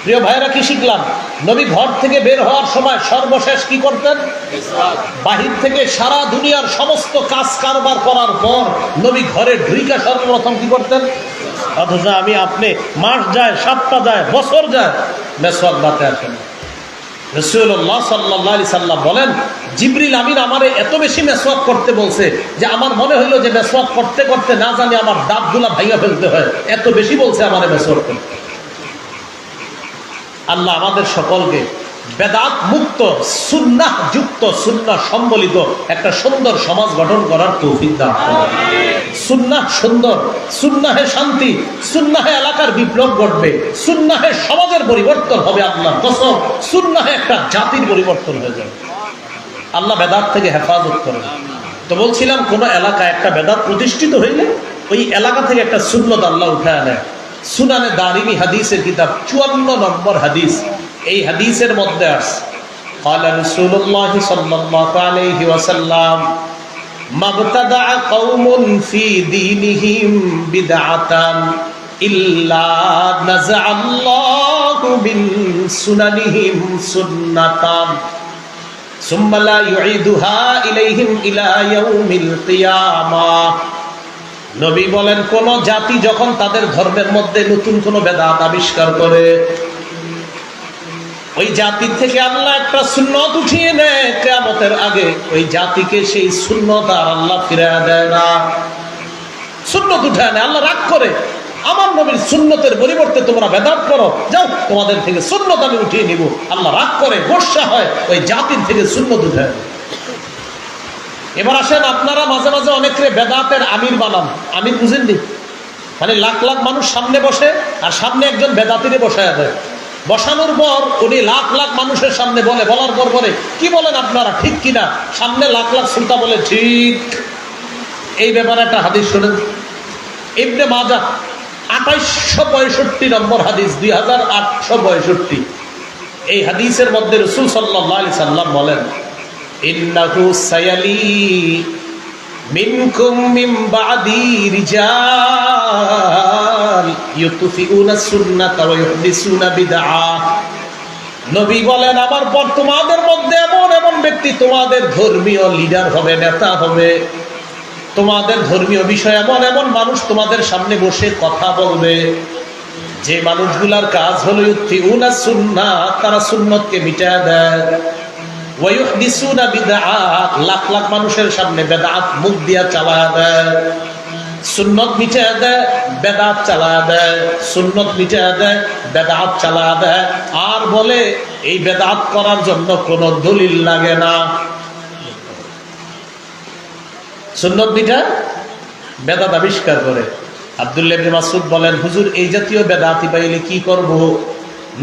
প্রিয় ভাইরা, কি শিখলাম? নবী ঘর থেকে বের হওয়ার সময় সর্বশেষ কি করতেন? বাহির থেকে সারা দুনিয়ার সমস্ত কাজ কারবার করার পর নবী ঘরে ঢুইকা সর্বপ্রথম কি করতেন? অথচ আমি আপনি মাস যায়, সপ্তাহ যায়, বছর যায়, মেসওয়াক বাতে আসেন। রাসূলুল্লাহ সাল্লাল্লাহু আলাইহি সাল্লাম বলেন, জিবরিল আমিন আমারে এত বেশি মেসওয়াক করতে বলছে যে আমার মনে হইলো যে মেসওয়াক করতে করতে না জানি আমার দাঁতগুলা ভাইয়া ফেলতে হয়, এত বেশি বলছে আমারে মেসওয়াক করতে। আল্লাহ আমাদের সকলকে বেদাত মুক্ত, সুন্নাহ যুক্ত, সুন্নাহ সম্বলিত একটা সুন্দর সমাজ গঠন করার তৌফিক দান করুন। সুন্নাহ সুন্দর, সুন্নাহে শান্তি, সুন্নাহে এলাকার বিপ্লব ঘটবে, সুন্নাহে সমাজের পরিবর্তন হবে। আল্লাহর কসম, সুন্নাহে একটা জাতির পরিবর্তন হয়ে যাবে। আল্লাহ বেদাত থেকে হেফাজত করেন। তো বলছিলাম, কোন এলাকায় একটা বেদাত প্রতিষ্ঠিত হইলে ওই এলাকা থেকে একটা সুন্নত আল্লাহ উঠায় নেয়। সুনানে দারিমি হাদিসের কিতাব 54 নম্বর হাদিস, এই হাদিসের মধ্যে আসছে, قال رسول الله صلى الله عليه وسلم ما ابتدع قوم في دينهم بدعة إلا نزع الله من سننهم سنة ثم لا يعيدها إليهم إلى يوم القيامة। নবী বলেন, কোন জাতি যখন তাদের ধর্মের মধ্যে নতুন কোন বেদাত আবিষ্কার করে, ওই জাতির থেকে আল্লাহ একটা সুন্নত উঠিয়ে নেয়, কিয়ামতের আগে ওই জাতিকে সেই সুন্নত আর আল্লাহ ফিরিয়ে দেয় না। সুন্নত উঠায় নেয়, আল্লাহ রাগ করে, আমার নবীর সুন্নতের পরিবর্তে তোমরা বেদাত করো, যাও তোমাদের থেকে সুন্নত আমি উঠিয়ে নিব। আল্লাহ রাগ করে, গোসা হয়, ওই জাতির থেকে সুন্নত উঠায়। এবার আসেন, আপনারা মাঝে মাঝে অনেকে বেদাতের আমির বানান। আমির বুঝেননি? মানে লাখ লাখ মানুষ সামনে বসে, আর সামনে একজন বেদাতিরে বসায় দেয়। বসানোর পর উনি লাখ লাখ মানুষের সামনে বলে, বলার পর বলে, কি বলেন আপনারা, ঠিক কিনা? সামনে লাখ লাখ শ্রোতা বলে ঠিক। এই ব্যাপারে একটা হাদিস শোনেন, ইবনে মাজাহ 2865 নম্বর হাদিস, 2862। এই হাদিসের মধ্যে রাসূল সাল্লাল্লাহু আলাইহি সাল্লাম বলেন, ইন্নাহু সায়ালি মিনকুম মিন বাদি রিজাল ইউতফিউনা সুন্নাতা ওয়া ইউহদিসুনা বিদআ। নবী বলেন, আমার পর তোমাদের মধ্যে এমন এমন ব্যক্তি তোমাদের ধর্মীয় লিডার হবে, নেতা হবে, তোমাদের ধর্মীয় বিষয় এমন এমন মানুষ তোমাদের সামনে বসে কথা বলবে, যে মানুষগুলার কাজ হলো ইউতিউনা সুন্নাহ, তারা সুন্নতকে মিটায় দেয়। ওয়া ইউহদিসুনা বিদআত, লাখ লাখ মানুষের সামনে বেদাত মুখ দিয়া চালায়া দেয়। সুন্নত মিটায় দেয়, বেদাত চালায়া দেয়, সুন্নত মিটায় দেয়, বেদাত চালায়া দেয়, আর বলে এই বেদাত করার জন্য কোনো দলিল লাগে না। সুন্নত মিটায়, বেদাত আবিষ্কার করে। আব্দুল্লাহ ইবনে মাসউদ বলেন, হুজুর এই জাতীয় বেদাতি পাইলে কি করব?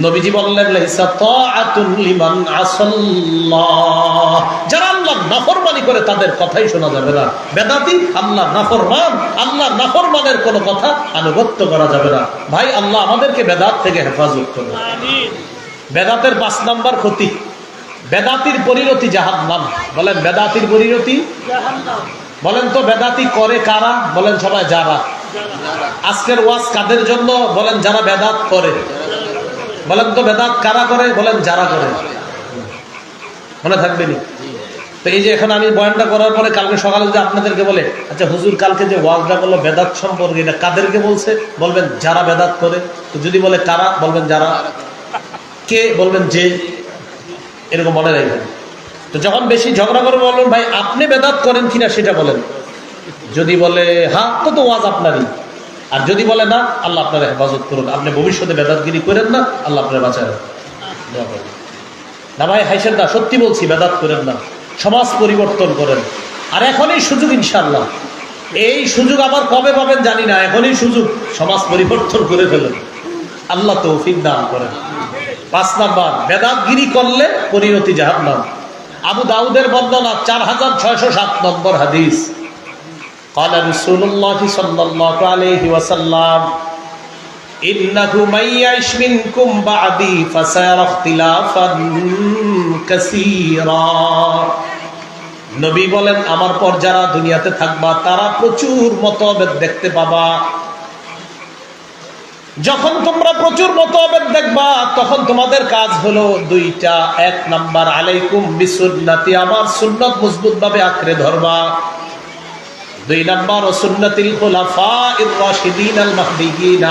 নবীজি বললেন, লাইসা তাআতুন লিমান আসাল্লাহ, যারা আল্লাহর নাফরমানি করে তাদের কথাই শোনা যাবে না। বেদাতি আল্লাহর নাফরমান, আল্লাহর নাফরমানের কোনো কথা আনুগত্য করা যাবে না। ভাই, আল্লাহ আমাদেরকে বেদাত থেকে হেফাজত করুন। আমিন। বেদাতের 5 নাম্বার ক্ষতি, বেদাতির পরিণতি জাহান্নাম। বলেন, বেদাতির পরিণতি জাহান্নাম। বলেন তো বেদাতি করে কারা? বলেন সবাই যারা। আজকের ওয়াজ কাদের জন্য? বলেন যারা বেদাত করে। বলেন তো বেদাত কারা করে? বলেন যারা করে। মনে থাকবে নি? তো এই যে এখন আমি বয়ানটা করার পরে কালকে সকালে যদি আপনাদেরকে বলে, আচ্ছা হুজুর কালকে যে ওয়াজটা করলো বেদাত সম্পর্কে, এটা কাদেরকে বলছে? বলবেন যারা বেদাত করে। তো যদি বলে কারা? বলবেন যারা। কে? বলবেন যে। এরকম মনে রাখবেন। তো যখন বেশি ঝগড়া করে বলবেন, ভাই আপনি বেদাত করেন কিনা সেটা বলেন। যদি বলে হ্যাঁ, তো ওয়াজ আপনারই। আর যদি বলে না, আল্লাহ আপনার হেফাজত করুন, আপনি ভবিষ্যতে বেদাতগিরি করেন না, আল্লাহ আপনার বাঁচায় না। ভাই হাইসেন না, সত্যি বলছি, বেদাত করেন না, সমাজ পরিবর্তন করেন। আর এখনই সুযোগ, ইনশাআল্লাহ এই সুযোগ আবার কবে পাবেন জানি না, এখনই সুযোগ, সমাজ পরিবর্তন করে ফেলেন, আল্লাহ তৌফিক দান করেন। 5 নাম্বার, বেদাতগিরি করলে পরিণতি জাহান্নাম। আবু দাউদের বর্ণনা 4607 নম্বর হাদিস। قال رسول الله صلى الله عليه وسلم إنه من يعش منكم بعدي فسيرى اختلافا كثيرا। নবী বলেন, আমার পর যারা দুনিয়াতে থাকবা তারা প্রচুর মতভেদ দেখতে পাবা। যখন তোমরা প্রচুর মতভেদ দেখবা তখন তোমাদের কাজ হলো 2টা। 1 নাম্বার, আলাইকুম বিসুন্নতি, আমার সুন্নাত মজবুত ভাবে আঁকড়ে ধরবা। 2 নাম্বার, সুন্নাতিল খুলাফায়ে রাশিদিন আল মাহদিয়িন,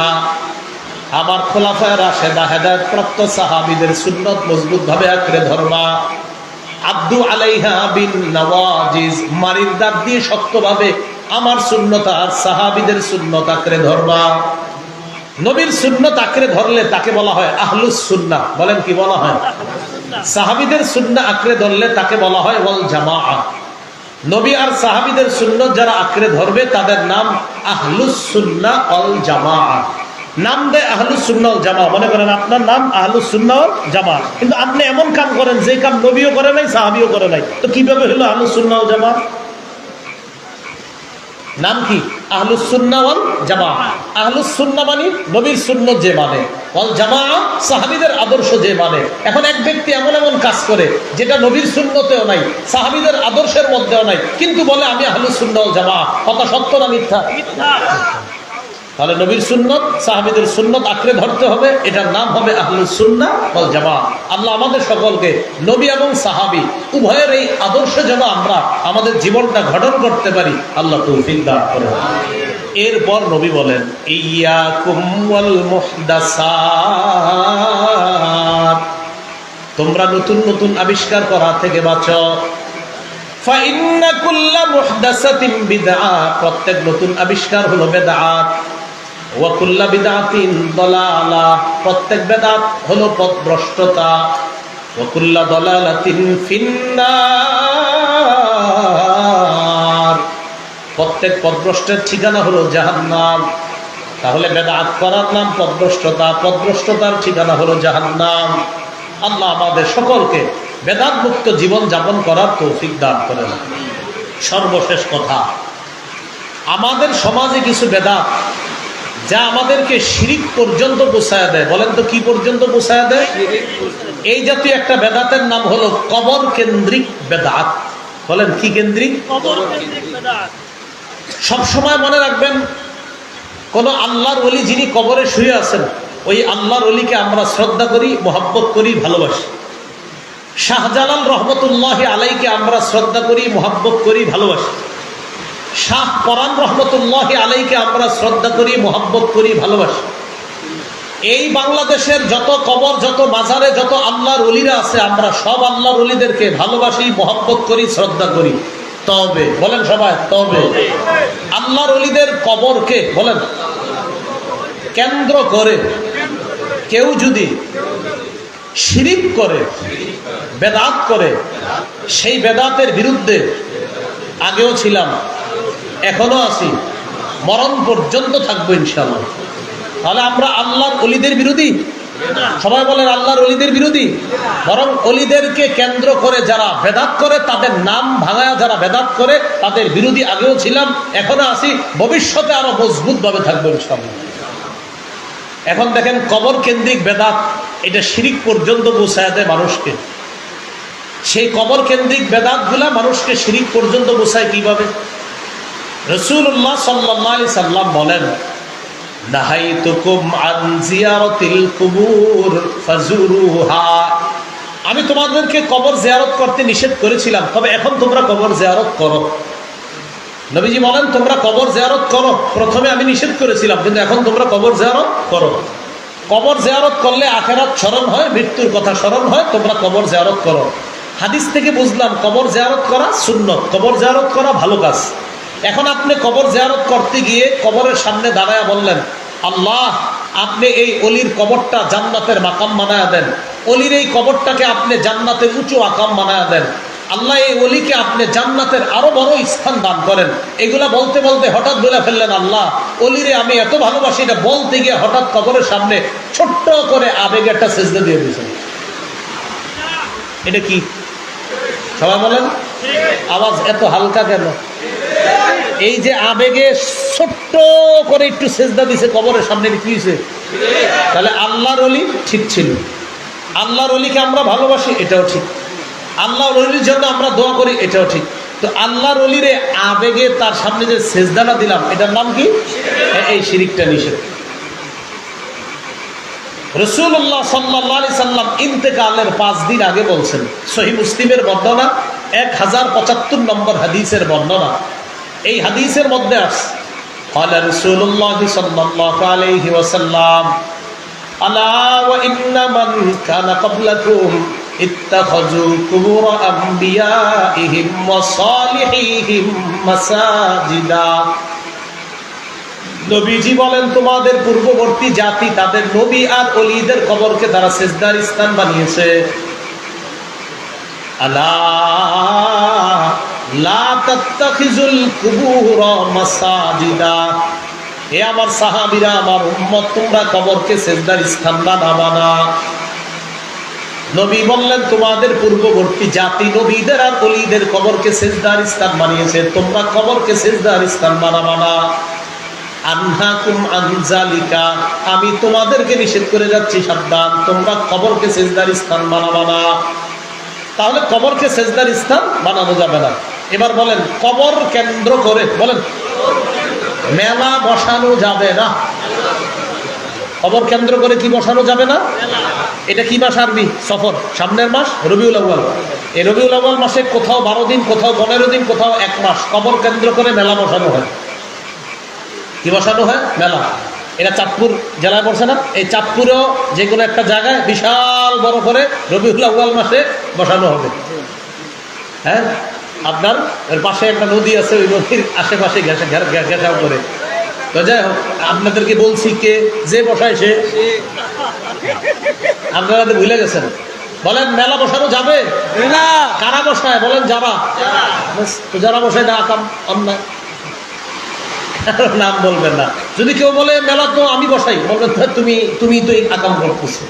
আমার খোলাফায়ে রাশেদা হেদায়েত প্রাপ্ত সাহাবীদের সুন্নাত মজবুত ভাবে আঁকড়ে ধরবা। আব্দু আলাইহা বিন নওয়াজিজ, মারির দাঁত দিয়ে শক্তভাবে আমার সুন্নাত আর সাহাবীদের সুন্নাত আঁকড়ে ধরবা। নবীর সুন্নাত আঁকড়ে ধরলে তাকে বলা হয় আহলুস সুন্নাহ। বলেন কি বলা হয়? সাহাবীদের সুন্নাহ আঁকড়ে ধরলে তাকে বলা হয় ওয়াল জামাআহ। নবী আর সাহাবীদের সুন্নাত যারা আঁকড়ে ধরবে তাদের নাম আহলুস সুন্নাহ ওয়াল জামাআহ। নাম দেয় আহলুস সুন্নাহ ওয়াল জামাআহ। মনে করেন আপনার নাম আহলুস সুন্নাহ ওয়াল জামাআহ, কিন্তু আপনি এমন কাম করেন যে কাম নবীও করে নাই, সাহাবীও করে নাই, তো কিভাবে হলো আহলুস সুন্নাহ ওয়াল জামাআহ? নাম কি? আহলুস সুন্নাহ ওয়াল জামাআহ। আহলুস সুন্নাহ মানে নবীর সুন্নাত যে মানে, ওয়াল জামাআহ সাহাবীদের আদর্শ যে মানে। এখন এক ব্যক্তি এমন এমন কাজ করে যেটা নবীর সুন্নতেও নাই, সাহাবীদের আদর্শের মধ্যেও নাই, কিন্তু বলে আমি আহলুস সুন্নাহ ওয়াল জামাআহ। কথা সত্য না মিথ্যা? তাহলে নবীর সুন্নত, সাহাবীদের সুন্নত আঁকড়ে ধরতে হবে, এটার নাম হবে আহলুস সুন্নাহ ওয়াল জামাআহ। আল্লাহ আমাদের সকলকে নবী এবং সাহাবী উভয়ের এই আদর্শে যেন আমরা আমাদের জীবনটা গঠন করতে পারি, আল্লাহ তৌফিক দান করুন। এরপর নবী বলেন, ইয়াকুম ওয়াল মুহদাসাত, তোমরা নতুন নতুন আবিষ্কার করা থেকে বাঁচো। ফা ইন্না কুল্লা মুহদাসাতিন বিদআহ, প্রত্যেক নতুন আবিষ্কার হলো বেদাত। ওয়া কুল্লা বিদআতিন দালালাহ, প্রত্যেক বেদাত হলো পথভ্রষ্টতা। ওয়া কুল্লা দালালাতিন ফিন্নার, প্রত্যেক পথভ্রষ্টের ঠিকানা হলো জাহান্নাম। তাহলে বেদাত করার নাম পথভ্রষ্টতা, পথভ্রষ্টতার ঠিকানা হলো জাহান্নাম। আল্লাহ আমাদের সকলকে বেদাত মুক্ত জীবন যাপন করার তৌফিক দান করেন। সর্বশেষ কথা, আমাদের সমাজে কিছু বেদাত যা আমাদেরকে শিরিক পর্যন্ত পৌঁছায় দেয়। বলেন তো কি পর্যন্ত পৌঁছায় দেয়? এই জাতীয় একটা বেদাতের নাম হলো কবর কেন্দ্রিক বেদাত। বলেন কি কেন্দ্রিক? কবর কেন্দ্রিক বেদাত। সবসময় মনে রাখবেন, কোন আল্লাহর ওলি যিনি কবরে শুয়ে আছেন, ওই আল্লাহর ওলিকে আমরা শ্রদ্ধা করি, মহব্বত করি, ভালোবাসি। শাহজালাল রহমতুল্লাহি আলাইকে আমরা শ্রদ্ধা করি, মহব্বত করি, ভালোবাসি। শাহ পরান রহমতুল্লাহি আলাইকে আমরা শ্রদ্ধা করি, মহব্বত করি, ভালোবাসি। এই বাংলাদেশের যত কবর, যত মাজারে যত আল্লাহর ওলিরা আছে, আমরা সব আল্লাহর ওলিদেরকে ভালোবাসি, মহব্বত করি, শ্রদ্ধা করি। তবে বলেন সবাই, তবে আল্লাহর ওলিদের কবরকে বলেন কেন্দ্র করে কেউ যদি শিরিক করে, বেদাত করে, সেই বেদাতের বিরুদ্ধে আগেও ছিলাম, এখনো আছি, মরণ পর্যন্ত থাকবো ইনশাআল্লাহ। তাহলে আমরা আল্লাহর ওলিদের বিরোধী? সবাই বলেন আল্লাহর ওলিদের বিরোধী। বরং ওলিদেরকে কেন্দ্র করে যারা বেদাত করে, তাদের নাম ভাঙায় যারা বেদাত করে, তাদের বিরোধী আগেও ছিলাম, এখনো আছি, ভবিষ্যতে আরো মজবুত ভাবে থাকবো ইনশাআল্লাহ। এখন দেখেন কবর কেন্দ্রিক বেদাত, এটা শিরিক পর্যন্ত পৌঁছায় দেয় মানুষকে। সেই কবর কেন্দ্রিক বেদাত গুলা মানুষকে শিরিক পর্যন্ত পৌঁছায় কিভাবে? রাসূলুল্লাহ সাল্লাল্লাহু আলাইহি সাল্লাম বলেন, নাহাইতুকুম আন জিয়ারাতিল কুবুর ফাজুরুহা। আমি তোমাদেরকে কবর জিয়ারত করতে নিষেধ করেছিলাম, তবে এখন তোমরা কবর জিয়ারত করো। নবীজি বলেন তোমরা কবর জিয়ারত করো। প্রথমে আমি নিষেধ করেছিলাম, কিন্তু এখন তোমরা কবর জিয়ারত করো। কবর জিয়ারত করলে আখিরাত স্মরণ হয়, মৃত্যুর কথা স্মরণ হয়, তোমরা কবর জিয়ারত করো। হাদিস থেকে বুঝলাম কবর জিয়ারত করা সুন্নত, কবর জিয়ারত করা ভালো কাজ। এখন আপনি কবর জিয়ারত করতে গিয়ে কবরের সামনে দাঁড়ায় বললেন, আল্লাহ আপনি এই অলির কবরটা জান্নাতের মাকাম বানায়া দেন, অলির এই কবরটাকে আপনি জান্নাতের উঁচু আকাম বানায়া দেন, আল্লাহ এই অলিকে আপনি জান্নাতের আরো বড় স্থান দান করেন। এগুলা বলতে বলতে হঠাৎ বলে ফেললেন, আল্লাহ অলিরে আমি এত ভালোবাসি, এটা বলতে গিয়ে হঠাৎ কবরের সামনে ছোট্ট করে আবেগে একটা সেজদা দিয়ে দিয়েছেন। এটা কি? সবাই বলেন, আওয়াজ এত হালকা কেন? এই যে আবেগে ছোট্ট করে একটু সেজদা দিছে কবরের সামনে, কি হয়েছে? তাহলে আল্লাহর ওলি ঠিক ছিল, আল্লাহর ওলিকে আমরা ভালোবাসি, এটাও ঠিক, আল্লাহর ওলির জন্য আমরা দোয়া করি, এটাও ঠিক। তো আল্লাহর ওলিরে আবেগে তার সামনে যে সেজদাটা দিলাম, এটার নাম কি? এই শিরিকটা নিষেধ। রাসূলুল্লাহ সাল্লাল্লাহু আলাইহি সাল্লাম ইন্তেকালের 5 দিন আগে বলছেন, সহিহ মুসলিমের বর্ণনা, 1075 নম্বর হাদিসের বর্ণনা। এই হাদিসের মধ্যে আছে, قال رسول الله صلى الله عليه وسلم الا وان من كان قبلكم اتخذوا قبور انبيائهم وصالحيهم مساجدا। নবীজি বলেন, তোমাদের পূর্ববর্তী জাতি তাদের নবী আর ওলিদের কবরকে তারা সিজদার স্থান বানিয়েছে। আলা লা তাত্তাখিজুল কুবুর মাসাজিদা। হে আমার সাহাবীরা, আমার উম্মত, তোমরা কবরকে সিজদার স্থান বানাবা না। নবী বললেন, তোমাদের পূর্ববর্তী জাতি নবীদের আর ওলিদের কবরকে সিজদার স্থান বানিয়েছে, তোমরা কবরকে সিজদার স্থান বানাবা না। আনহাকুম আন যালিকা, আমি তোমাদেরকে নিষেধ করে যাচ্ছি, সাবধান, তোমরা কবরকে সিজদার স্থান বানাবা না। তাহলে কবরকে সিজদার স্থান বানানো যাবে না। এবার বলেন, কবর কেন্দ্র করে বলেন মেলা বসানো যাবে না। কবর কেন্দ্র করে কি বসানো যাবে না? এটা কি মাস? আরবি সফর, সামনের মাস রবিউল আউয়াল। এই রবিউল আউয়াল মাসে কোথাও 12 দিন, কোথাও 15 দিন, কোথাও 1 মাস কবর কেন্দ্র করে মেলা বসানো হয়। কি বসানো হয়? মেলা। এটা চাঁদপুর জেলায় পড়ছে না? এই চাঁদপুরেও যে কোনো একটা জায়গায় বিশাল বড় করে রবিউল আউয়াল মাসে বসানো হবে। হ্যাঁ, আপনার এর পাশে একটা নদী আছে, ওই নদীর আশেপাশে ঘেঁষাও করে। তো যাই হোক, আপনাদেরকে বলছি, কে যে বসায় সে, আপনারা তো ভুলে গেছেন। বলেন মেলা বসানো যাবে না? কারা বসায়? বলেন যারা। তো যারা বসায় না আকাম অন্যায়, নাম বলবেন না। যদি কেউ বলে মেলা তো আমি বসাই, বলবেন তুমি তো এই আকাম করতেছো।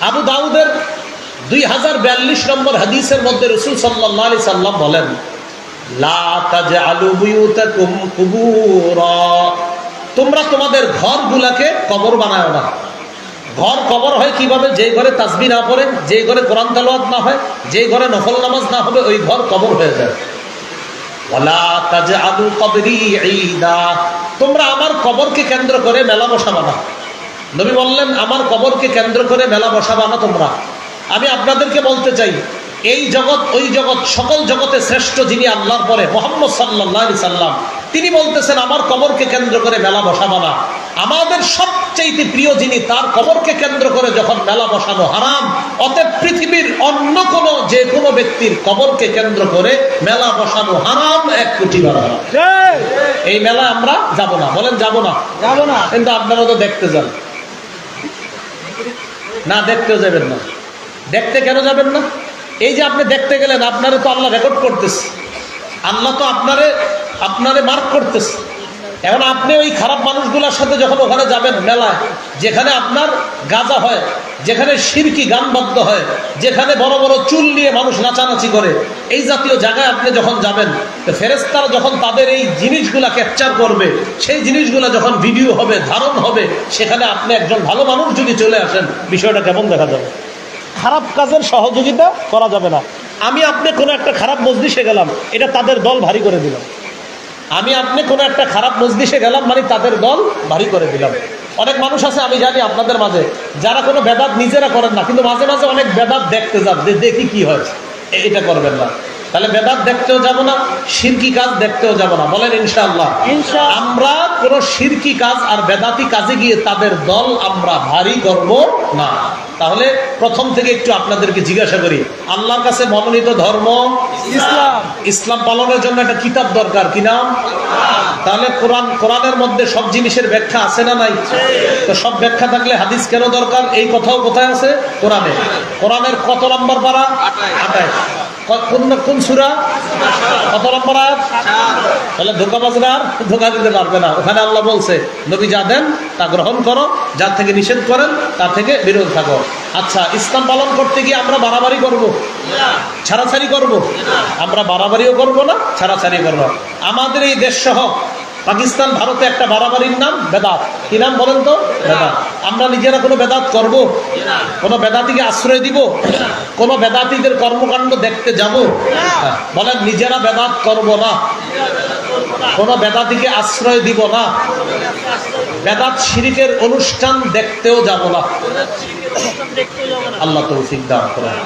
আবু দাউদের 2042 নম্বর হাদিসের মধ্যে রাসূল সাল্লাল্লাহু আলাইহি সাল্লাম বলেন, লা তাজআলু বুয়ুতাকুম কুবুরা। তোমরা তোমাদের ঘরগুলাকে কবর বানায় না। ঘর কবর হয় কিভাবে? যে ঘরে তাসবিহ না পড়ে, যে ঘরে কোরআন তেলাওয়াত না হয়, যে ঘরে নফল নামাজ না হবে, ওই ঘর কবর হয়ে যায়। ওয়ালা তাজআলু কবরি ঈদা। তোমরা আমার কবরকে কেন্দ্র করে মেলা বসাবা না। নবী বললেন, আমার কবরকে কেন্দ্র করে মেলা বসাবা না তোমরা। আমি আপনাদেরকে বলতে চাই, এই জগৎ ওই জগৎ, সকল জগতে শ্রেষ্ঠ যিনি আল্লাহর পরে, মুহাম্মদ সাল্লাল্লাহু আলাইহি সাল্লাম, তিনি বলতেছেন আমার কবরকে কেন্দ্র করে মেলা বসাবা না। আমাদের সবচেয়ে প্রিয় যিনি, তার কবরকে কেন্দ্র করে যখন মেলা বসানো হারাম, অতএব পৃথিবীর অন্য কোনো যে কোনো ব্যক্তির কবরকে কেন্দ্র করে মেলা বসানো হারাম 1 কোটি বার হারাম। এই মেলা আমরা যাব না, বলেন যাব না? যাব না। কিন্তু আপনারা তো দেখতে যান না, দেখতেও যাবেন না। দেখতে কেন যাবেন না? এই যে আপনি দেখতে গেলেন, আপনারে তো আল্লাহ রেকর্ড করতেছে, আল্লাহ তো আপনারে মার্ক করতেছে। এখন আপনি ওই খারাপ মানুষগুলোর সাথে যখন ওখানে যাবেন মেলায়, যেখানে আপনার গাঁজা হয়, যেখানে শিরকি গানবাদ্য হয়, যেখানে বড় বড় চুল নিয়ে মানুষ নাচানাচি করে, এই জাতীয় জায়গায় আপনি যখন যাবেন, ফেরেশতারা যখন তাদের এই জিনিসগুলা ক্যাপচার করবে, সেই জিনিসগুলা যখন ভিডিও হবে, ধারণ হবে, সেখানে আপনি একজন ভালো মানুষ যদি চলে আসেন, বিষয়টা কেমন দেখা যাবে? খারাপ কাজের সহযোগিতা করা যাবে না। আমি আপনি কোনো একটা খারাপ মজলিসে গেলাম, এটা তাদের দল ভারী করে দিলাম। আমি আপনি কোনো একটা খারাপ মজলিসে গেলাম, মানে তাদের দল ভারী করে দিলাম। অনেক মানুষ আছে আমি জানি আপনাদের মাঝে, যারা কোনো বেদাত নিজেরা করেন না, কিন্তু মাঝে মাঝে অনেক বেদাত দেখতে যান, দেখি কি হয়। এটা করবেন না। তাহলে বেদাত দেখতেও যাব না, শিরকি কাজ দেখতেও যাব না। বলেন ইনশাআল্লাহ। আমরা কোনো শিরকি কাজ আর বেদাতি কাজে গিয়ে তাদের দল আমরা ভারী করব না। তাহলে প্রথম থেকে একটু আপনাদেরকে জিজ্ঞাসা করি, আল্লাহর কাছে মনোনীত ধর্ম ইসলাম। ইসলাম পালনের জন্য একটা কিতাব দরকার, কি নাম? তাহলে কোরআনের মধ্যে সব জিনিসের ব্যাখ্যা আছে না নাই? তো সব ব্যাখ্যা থাকলে হাদিস কেন দরকার? এই কথাও কোথায় আছে? কোরআনে। কোরআনের কত নম্বর পারা? 28। কোন সূরা? কত নম্বর আয়াত? তাহলে ধোঁকাবাজরা আর ধোঁকা দিতে পারবে না। ওখানে আল্লাহ বলছে, নবী যা দেন তা গ্রহণ করো, যার থেকে নিষেধ করেন তার থেকে বিরত থাকো। আচ্ছা, ইসলাম পালন করতে গিয়ে আমরা বাড়াবাড়ি করব, ছাড়াছাড়ি করব? আমরা বাড়াবাড়িও করব না, ছাড়াছাড়ি করব। আমাদের এই দেশ সহ পাকিস্তান, ভারতে একটা বাড়াবাড়ির নাম বেদাত। কি নাম বলেন তো? বেদাত। আমরা নিজেরা কোনো বেদাত করব? কোনো বেদাতিকে আশ্রয় দিব? কোনো বেদাতিদের কর্মকাণ্ড দেখতে যাব? বলেন, নিজেরা বেদাত করব না, কোনো বেদাতিকে আশ্রয় দিব না, বেদাত শিরকের অনুষ্ঠান দেখতেও যাব না। আল্লাহ তৌফিক দান করেন।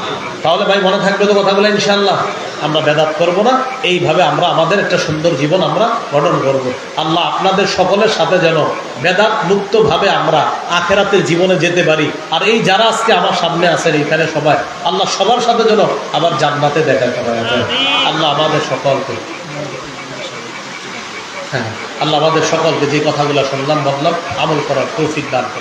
তাহলে ভাই মনে থাকবে তো কথাগুলো ইনশাআল্লাহ। আমরা বেদাত করব না, এইভাবে আমরা আমাদের একটা সুন্দর জীবন আমরা গঠন করব। আল্লাহ আপনাদের সকলের সাথে যেন বেদাত মুক্তভাবে আমরা আখেরাতের জীবনে যেতে পারি। আর এই যারা আজকে আমার সামনে আছেন এখানে সবাই, আল্লাহ সবার সাথে যেন আবার জান্নাতে দেখা করা যায়। আল্লাহ আমাদের সকলকে, আল্লাহ আমাদের সকলকে যে কথাগুলো শুনলাম বললাম আমল করার তৌফিক দান করুন।